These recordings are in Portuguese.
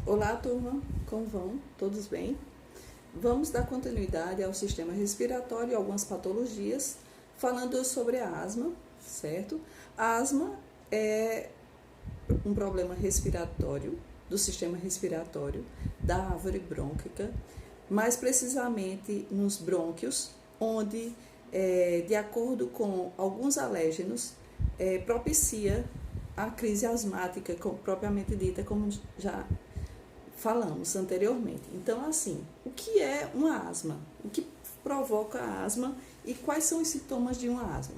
Olá, turma, como vão? Todos bem? Vamos dar continuidade ao sistema respiratório e algumas patologias, falando sobre a asma, certo? A asma é um problema respiratório, do sistema respiratório, da árvore brônquica, mais precisamente nos brônquios, onde, de acordo com alguns alérgenos, propicia a crise asmática, propriamente dita, como já falamos anteriormente. Então, assim, o que é uma asma? O que provoca a asma e quais são os sintomas de uma asma?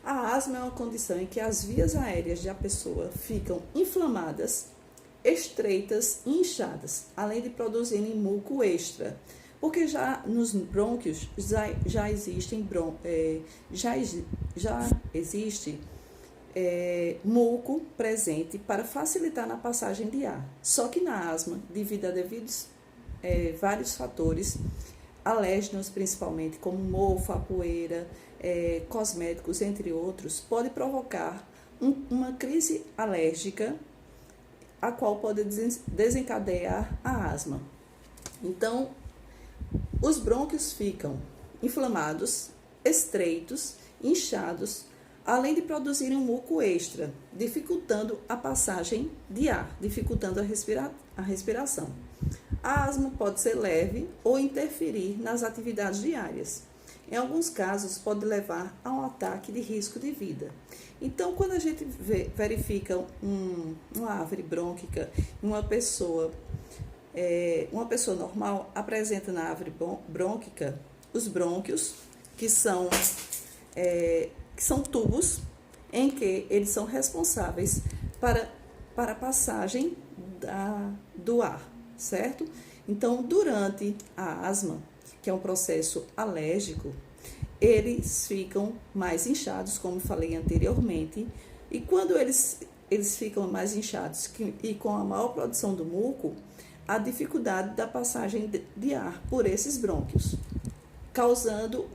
A asma é uma condição em que as vias aéreas da pessoa ficam inflamadas, estreitas e inchadas, além de produzirem muco extra, porque já nos brônquios já existe muco presente para facilitar na passagem de ar. Só que na asma, devido a vários fatores, alérgenos principalmente, como mofo, a poeira, cosméticos, entre outros, pode provocar uma crise alérgica, a qual pode desencadear a asma. Então, os brônquios ficam inflamados, estreitos, inchados, além de produzirem um muco extra, dificultando a passagem de ar, dificultando a respiração. A asma pode ser leve ou interferir nas atividades diárias. Em alguns casos, pode levar a um ataque de risco de vida. Então, quando a gente verifica uma árvore brônquica em uma pessoa normal apresenta na árvore brônquica os brônquios, que são tubos em que eles são responsáveis para a passagem do ar, certo? Então, durante a asma, que é um processo alérgico, eles ficam mais inchados, como falei anteriormente, e quando eles ficam mais inchados e com a maior produção do muco, a dificuldade da passagem de ar por esses brônquios, causando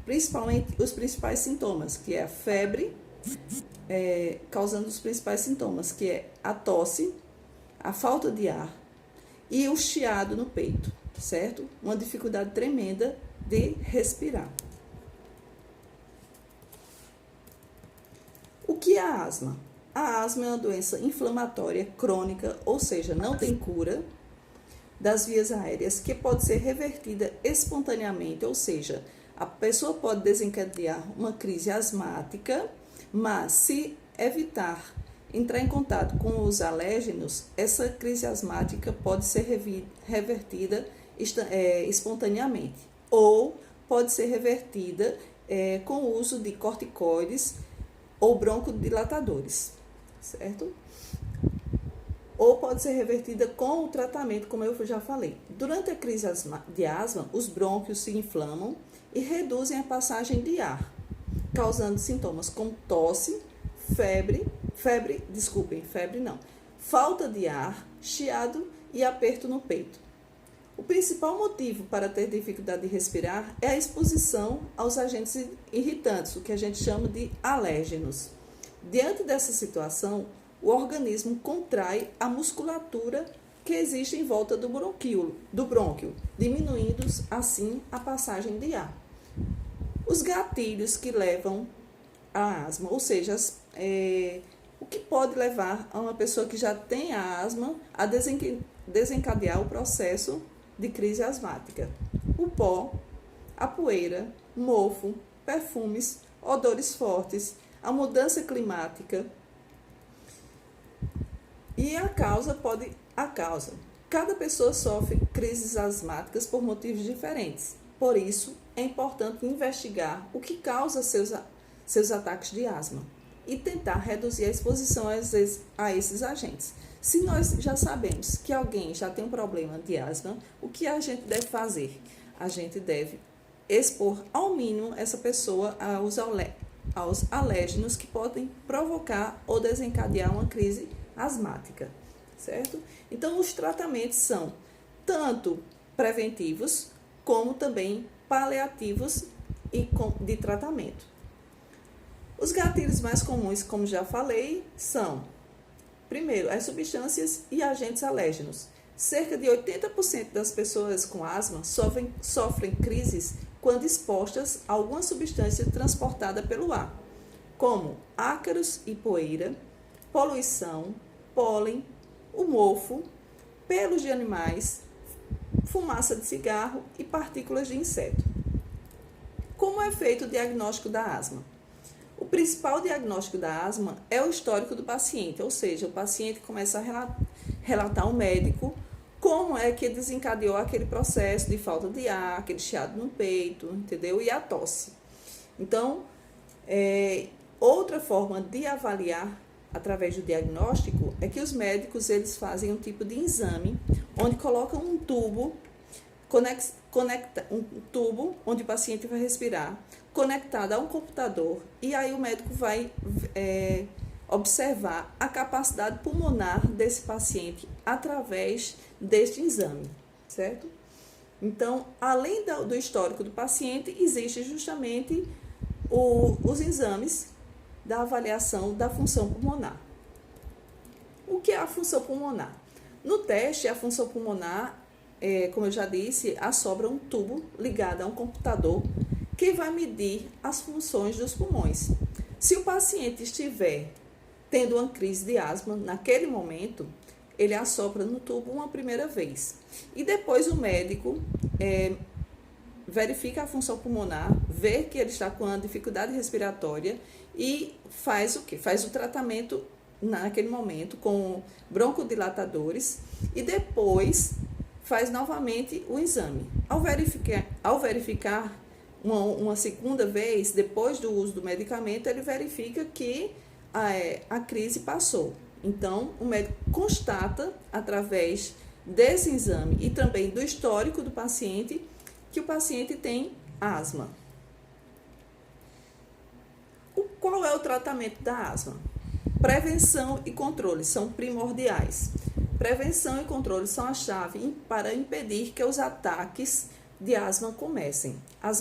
principalmente os principais sintomas, que é a febre, causando os principais sintomas, que é a tosse, a falta de ar e o chiado no peito, certo? Uma dificuldade tremenda de respirar. O que é a asma? A asma é uma doença inflamatória crônica, ou seja, não tem cura, das vias aéreas, que pode ser revertida espontaneamente, ou seja, a pessoa pode desencadear uma crise asmática, mas se evitar entrar em contato com os alérgenos, essa crise asmática pode ser revertida espontaneamente, ou pode ser revertida com o uso de corticoides ou broncodilatadores, certo? Ou pode ser revertida com o tratamento, como eu já falei. Durante a crise de asma, os brônquios se inflamam e reduzem a passagem de ar, causando sintomas como tosse, falta de ar, chiado e aperto no peito. O principal motivo para ter dificuldade de respirar é a exposição aos agentes irritantes, o que a gente chama de alérgenos. Diante dessa situação, o organismo contrai a musculatura que existe em volta do brônquio, diminuindo assim a passagem de ar. Os gatilhos que levam à asma, ou seja, o que pode levar a uma pessoa que já tem a asma a desencadear o processo de crise asmática: o pó, a poeira, mofo, perfumes, odores fortes, a mudança climática. E a causa. Cada pessoa sofre crises asmáticas por motivos diferentes. Por isso, é importante investigar o que causa seus ataques de asma e tentar reduzir a exposição a esses agentes. Se nós já sabemos que alguém já tem um problema de asma, o que a gente deve fazer? A gente deve expor ao mínimo essa pessoa aos alérgenos que podem provocar ou desencadear uma crise asmática, certo? Então, os tratamentos são tanto preventivos como também paliativos e de tratamento. Os gatilhos mais comuns, como já falei, são primeiro, as substâncias e agentes alérgenos. Cerca de 80% das pessoas com asma sofrem crises quando expostas a alguma substância transportada pelo ar, como ácaros e poeira, poluição, pólen, o mofo, pelos de animais, fumaça de cigarro e partículas de inseto. Como é feito o diagnóstico da asma? O principal diagnóstico da asma é o histórico do paciente, ou seja, o paciente começa a relatar ao médico como é que desencadeou aquele processo de falta de ar, aquele chiado no peito, entendeu? E a tosse. Então, outra forma de avaliar através do diagnóstico é que os médicos eles fazem um tipo de exame onde colocam um tubo, conecta um tubo onde o paciente vai respirar, conectado a um computador, e aí o médico vai observar a capacidade pulmonar desse paciente através deste exame, certo? Então, além do histórico do paciente, existe justamente os exames da avaliação da função pulmonar. O que é a função pulmonar? No teste, a função pulmonar, como eu já disse, assopra um tubo ligado a um computador que vai medir as funções dos pulmões. Se o paciente estiver tendo uma crise de asma naquele momento, ele assopra no tubo uma primeira vez. E depois o médico verifica a função pulmonar, vê que ele está com uma dificuldade respiratória e faz o quê? Faz o tratamento naquele momento com broncodilatadores e depois faz novamente o exame. Ao verificar uma segunda vez, depois do uso do medicamento, ele verifica que a crise passou. Então, o médico constata, através desse exame e também do histórico do paciente, que o paciente tem asma. Qual é o tratamento da asma? Prevenção e controle são primordiais. Prevenção e controle são a chave para impedir que os ataques de asma comecem. As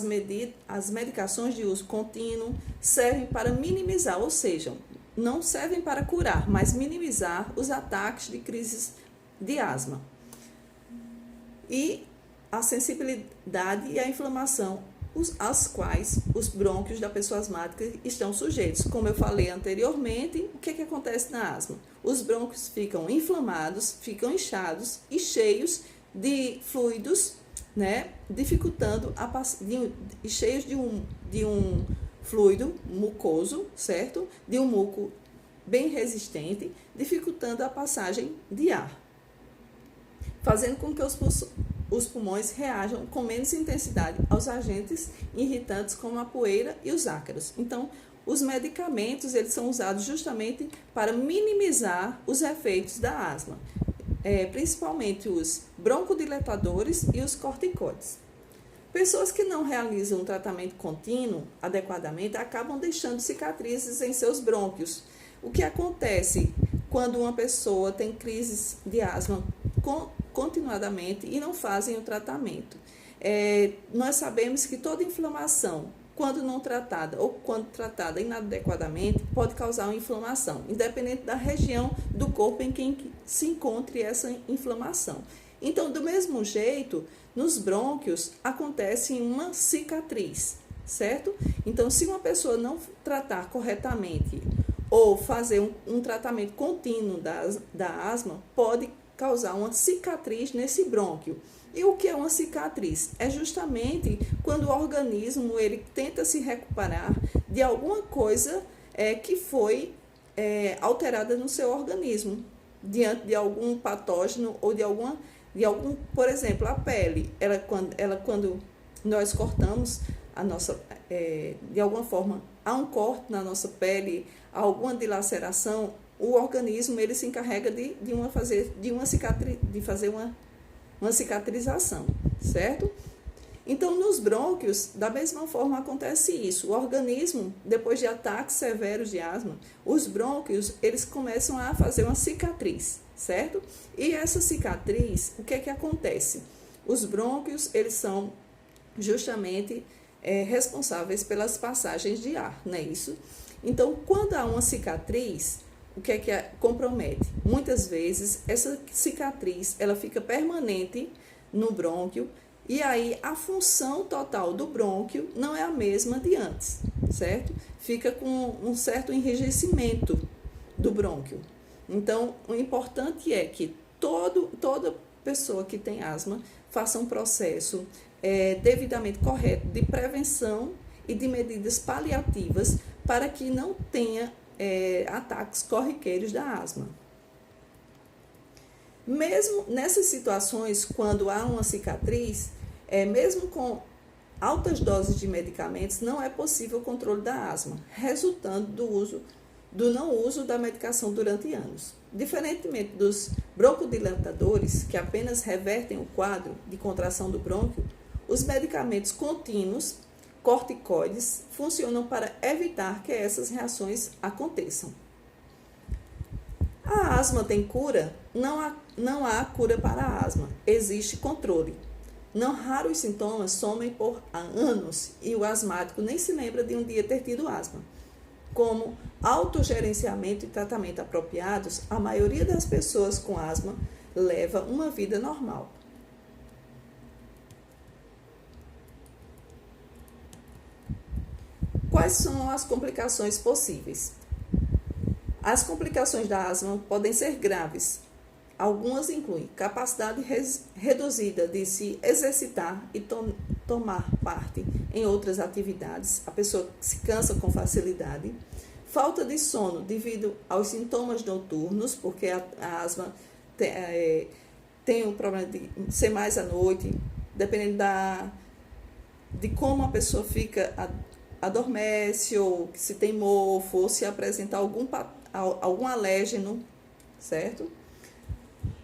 medicações de uso contínuo servem para minimizar, ou seja, não servem para curar, mas minimizar os ataques de crises de asma. E a sensibilidade e a inflamação às quais os brônquios da pessoa asmática estão sujeitos. Como eu falei anteriormente, o que acontece na asma? Os brônquios ficam inflamados, ficam inchados e cheios de fluidos, né, dificultando cheios de um fluido mucoso, certo? De um muco bem resistente, dificultando a passagem de ar, fazendo com que os pulmões reajam com menos intensidade aos agentes irritantes como a poeira e os ácaros. Então, os medicamentos eles são usados justamente para minimizar os efeitos da asma, principalmente os broncodilatadores e os corticoides. Pessoas que não realizam um tratamento contínuo adequadamente acabam deixando cicatrizes em seus brônquios. O que acontece quando uma pessoa tem crises de asma continuadamente e não fazem o tratamento? Nós sabemos que toda inflamação, quando não tratada ou quando tratada inadequadamente, pode causar uma inflamação, independente da região do corpo em que se encontre essa inflamação. Então, do mesmo jeito, nos brônquios acontece uma cicatriz, certo? Então, se uma pessoa não tratar corretamente ou fazer um tratamento contínuo da asma, pode causar uma cicatriz nesse brônquio. E o que é uma cicatriz? É justamente quando o organismo ele tenta se recuperar de alguma coisa que foi alterada no seu organismo, diante de algum patógeno ou de algum, por exemplo, a pele. Quando nós cortamos a nossa, de alguma forma, há um corte na nossa pele, há alguma dilaceração, o organismo ele se encarrega de fazer uma cicatrização, certo? Então, nos brônquios, da mesma forma acontece isso. O organismo, depois de ataques severos de asma, os brônquios, eles começam a fazer uma cicatriz, certo? E essa cicatriz, o que é que acontece? Os brônquios, eles são justamente responsáveis pelas passagens de ar, não é isso? Então, quando há uma cicatriz, o que compromete? Muitas vezes essa cicatriz ela fica permanente no brônquio e aí a função total do brônquio não é a mesma de antes, certo? Fica com um certo enrijecimento do brônquio. Então, o importante é que toda pessoa que tem asma faça um processo devidamente correto de prevenção e de medidas paliativas para que não tenha ataques corriqueiros da asma. Mesmo nessas situações, quando há uma cicatriz, mesmo com altas doses de medicamentos, não é possível o controle da asma, resultando do não uso da medicação durante anos. Diferentemente dos broncodilatadores, que apenas revertem o quadro de contração do brônquio, os medicamentos contínuos, corticoides, funcionam para evitar que essas reações aconteçam. A asma tem cura? Não há cura para a asma, existe controle. Não raro os sintomas somem por anos e o asmático nem se lembra de um dia ter tido asma. Como autogerenciamento e tratamento apropriados, a maioria das pessoas com asma leva uma vida normal. Quais são as complicações possíveis? As complicações da asma podem ser graves. Algumas incluem capacidade reduzida de se exercitar e tomar parte em outras atividades. A pessoa se cansa com facilidade. Falta de sono devido aos sintomas noturnos, porque a asma tem o problema de ser mais à noite, dependendo de como a pessoa fica, adormece, ou se tem mofo, ou se apresenta algum alérgeno, certo?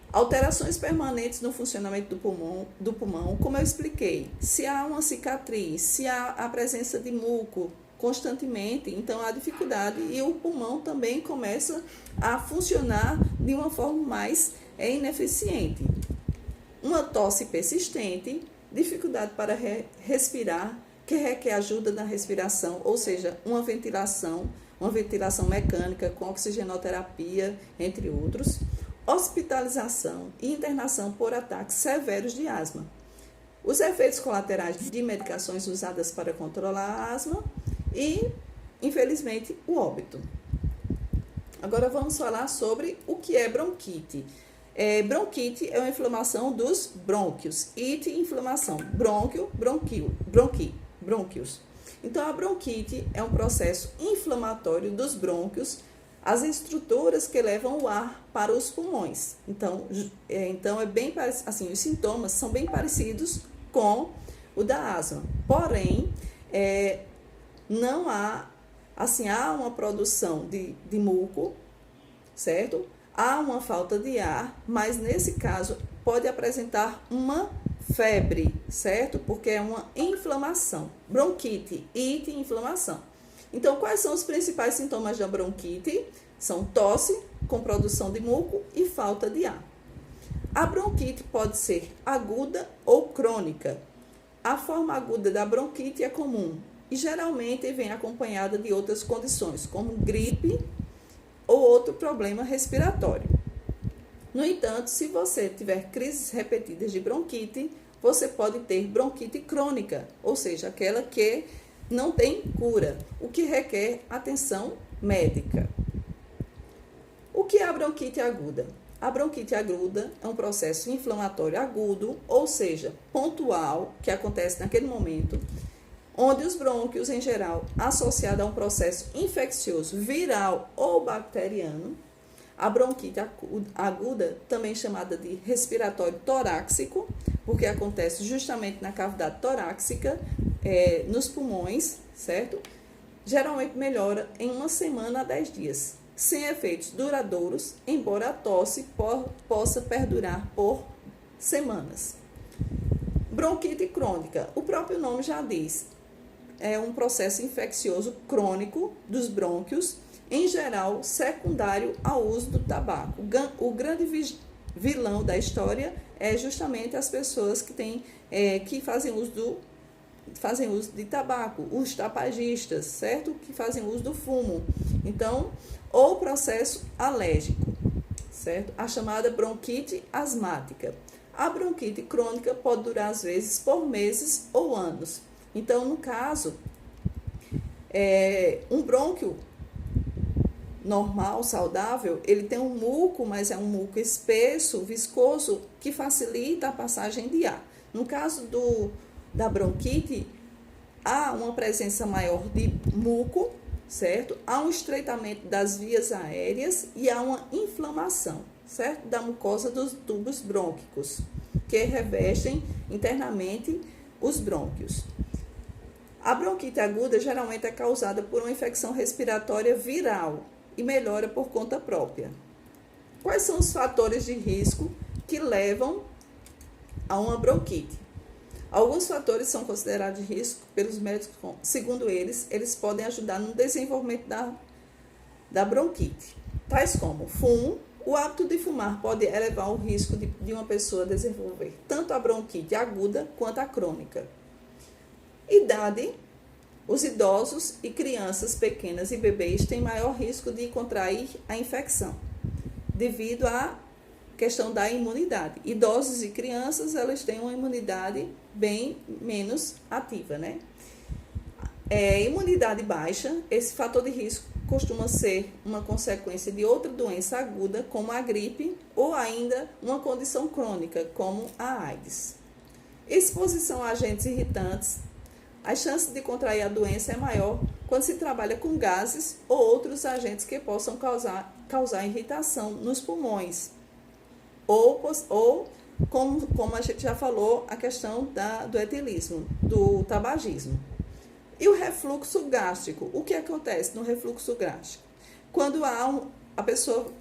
Alterações permanentes no funcionamento do pulmão, como eu expliquei. Se há uma cicatriz, se há a presença de muco constantemente, então há dificuldade e o pulmão também começa a funcionar de uma forma mais ineficiente. Uma tosse persistente, dificuldade para respirar, que requer ajuda na respiração, ou seja, uma ventilação mecânica com oxigenoterapia, entre outros. Hospitalização e internação por ataques severos de asma. Os efeitos colaterais de medicações usadas para controlar a asma e, infelizmente, o óbito. Agora vamos falar sobre o que é bronquite. Bronquite é uma inflamação dos brônquios. Ite, inflamação. Brônquio, brônquios. Então, a bronquite é um processo inflamatório dos brônquios, as estruturas que levam o ar para os pulmões. Então é bem assim, os sintomas são bem parecidos com o da asma. Porém, não há, assim, há uma produção de muco, certo? Há uma falta de ar, mas nesse caso pode apresentar uma febre, certo? Porque é uma inflamação. Bronquite, ite, inflamação. Então, quais são os principais sintomas da bronquite? São tosse, com produção de muco e falta de ar. A bronquite pode ser aguda ou crônica. A forma aguda da bronquite é comum e geralmente vem acompanhada de outras condições, como gripe ou outro problema respiratório. No entanto, se você tiver crises repetidas de bronquite, você pode ter bronquite crônica, ou seja, aquela que não tem cura, o que requer atenção médica. O que é a bronquite aguda? A bronquite aguda é um processo inflamatório agudo, ou seja, pontual, que acontece naquele momento, onde os brônquios, em geral, associado a um processo infeccioso, viral ou bacteriano. A bronquite aguda, também chamada de respiratório torácico, porque acontece justamente na cavidade torácica, nos pulmões, certo? Geralmente melhora em 1 semana a 10 dias, sem efeitos duradouros, embora a tosse possa perdurar por semanas. Bronquite crônica, o próprio nome já diz, é um processo infeccioso crônico dos brônquios, em geral secundário ao uso do tabaco. O grande vilão da história é justamente as pessoas que fazem uso do fazem uso de tabaco, os tabagistas, certo? Que fazem uso do fumo. Então, ou processo alérgico, certo? A chamada bronquite asmática. A bronquite crônica pode durar, às vezes, por meses ou anos. Então, no caso, um brônquio normal, saudável, ele tem um muco, mas é um muco espesso, viscoso, que facilita a passagem de ar. No caso da bronquite, há uma presença maior de muco, certo? Há um estreitamento das vias aéreas e há uma inflamação, certo? Da mucosa dos tubos brônquicos, que revestem internamente os brônquios. A bronquite aguda geralmente é causada por uma infecção respiratória viral e melhora por conta própria. Quais são os fatores de risco que levam a uma bronquite? Alguns fatores são considerados de risco pelos médicos, segundo eles podem ajudar no desenvolvimento da bronquite, tais como fumo. O hábito de fumar pode elevar o risco de uma pessoa desenvolver tanto a bronquite aguda quanto a crônica. Idade. Os idosos e crianças pequenas e bebês têm maior risco de contrair a infecção, devido à questão da imunidade. Idosos e crianças, elas têm uma imunidade bem menos ativa, né? Imunidade baixa, esse fator de risco costuma ser uma consequência de outra doença aguda, como a gripe, ou ainda uma condição crônica, como a AIDS. Exposição a agentes irritantes. A chance de contrair a doença é maior quando se trabalha com gases ou outros agentes que possam causar irritação nos pulmões. Ou como a gente já falou, a questão do etilismo, do tabagismo. E o refluxo gástrico. O que acontece no refluxo gástrico? Quando a pessoa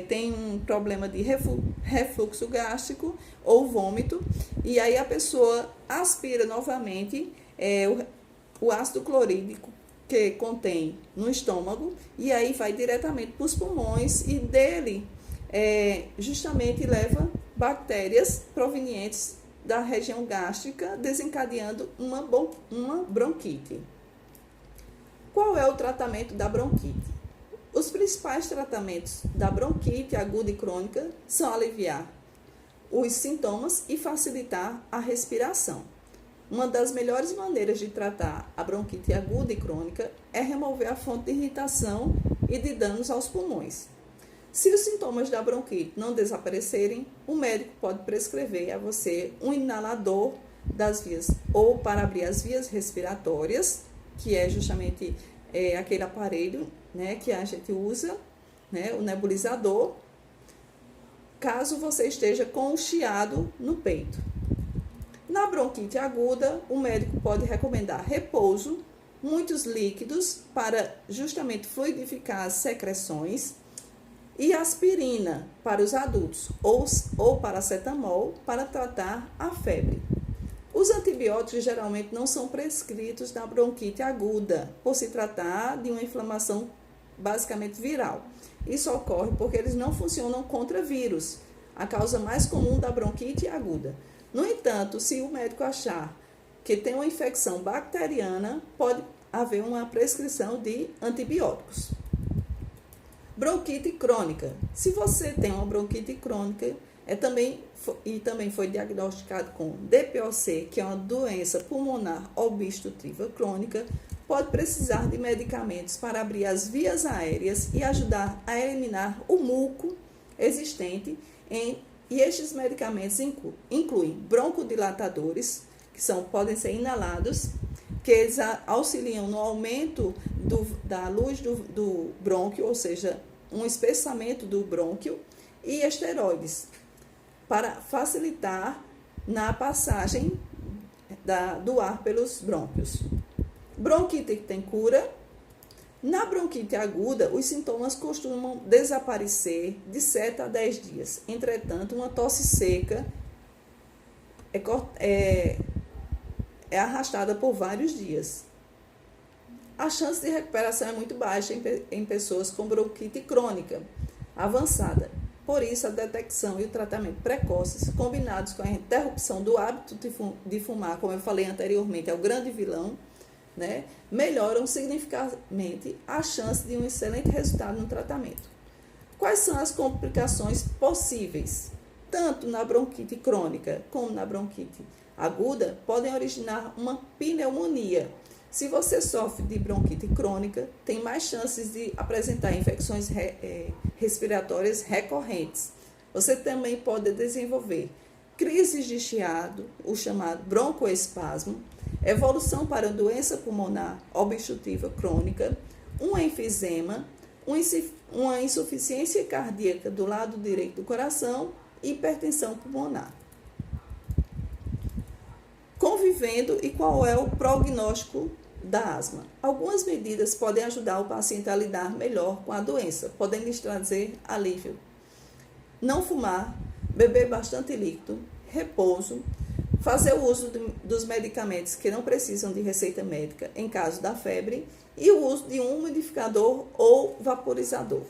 tem um problema de refluxo gástrico ou vômito, e aí a pessoa aspira novamente o ácido clorídrico que contém no estômago, e aí vai diretamente para os pulmões e dele justamente leva bactérias provenientes da região gástrica, desencadeando uma bronquite. Qual é o tratamento da bronquite? Os principais tratamentos da bronquite aguda e crônica são aliviar os sintomas e facilitar a respiração. Uma das melhores maneiras de tratar a bronquite aguda e crônica é remover a fonte de irritação e de danos aos pulmões. Se os sintomas da bronquite não desaparecerem, o médico pode prescrever a você um inalador das vias, ou para abrir as vias respiratórias, que é justamente aquele aparelho, né, que a gente usa, né, o nebulizador, caso você esteja com um chiado no peito. Na bronquite aguda, o médico pode recomendar repouso, muitos líquidos para justamente fluidificar as secreções, e aspirina para os adultos, ou paracetamol para tratar a febre. Os antibióticos geralmente não são prescritos na bronquite aguda, por se tratar de uma inflamação basicamente viral. Isso ocorre porque eles não funcionam contra vírus, a causa mais comum da bronquite aguda. No entanto, se o médico achar que tem uma infecção bacteriana, pode haver uma prescrição de antibióticos. Bronquite crônica. Se você tem uma bronquite crônica também foi diagnosticado com DPOC, que é uma doença pulmonar obstrutiva crônica, pode precisar de medicamentos para abrir as vias aéreas e ajudar a eliminar o muco existente e estes medicamentos incluem broncodilatadores, que podem ser inalados, que eles auxiliam no aumento da luz do brônquio, ou seja, um espessamento do brônquio, e esteroides, para facilitar na passagem do ar pelos brônquios. Bronquite que tem cura. Na bronquite aguda, os sintomas costumam desaparecer de 7 a 10 dias. Entretanto, uma tosse seca é arrastada por vários dias. A chance de recuperação é muito baixa em pessoas com bronquite crônica avançada, Por isso, a detecção e o tratamento precoces, combinados com a interrupção do hábito de fumar, como eu falei anteriormente, é o grande vilão, né, melhoram significativamente a chance de um excelente resultado no tratamento. Quais são as complicações possíveis? Tanto na bronquite crônica como na bronquite aguda, podem originar uma pneumonia. Se você sofre de bronquite crônica, tem mais chances de apresentar infecções respiratórias recorrentes. Você também pode desenvolver crises de chiado, o chamado broncoespasmo, evolução para doença pulmonar obstrutiva crônica, um enfisema, uma insuficiência cardíaca do lado direito do coração e hipertensão pulmonar. Convivendo e qual é o prognóstico da asma? Algumas medidas podem ajudar o paciente a lidar melhor com a doença, podem lhes trazer alívio. Não fumar, beber bastante líquido, repouso, fazer o uso dos medicamentos que não precisam de receita médica em caso da febre e o uso de um umidificador ou vaporizador.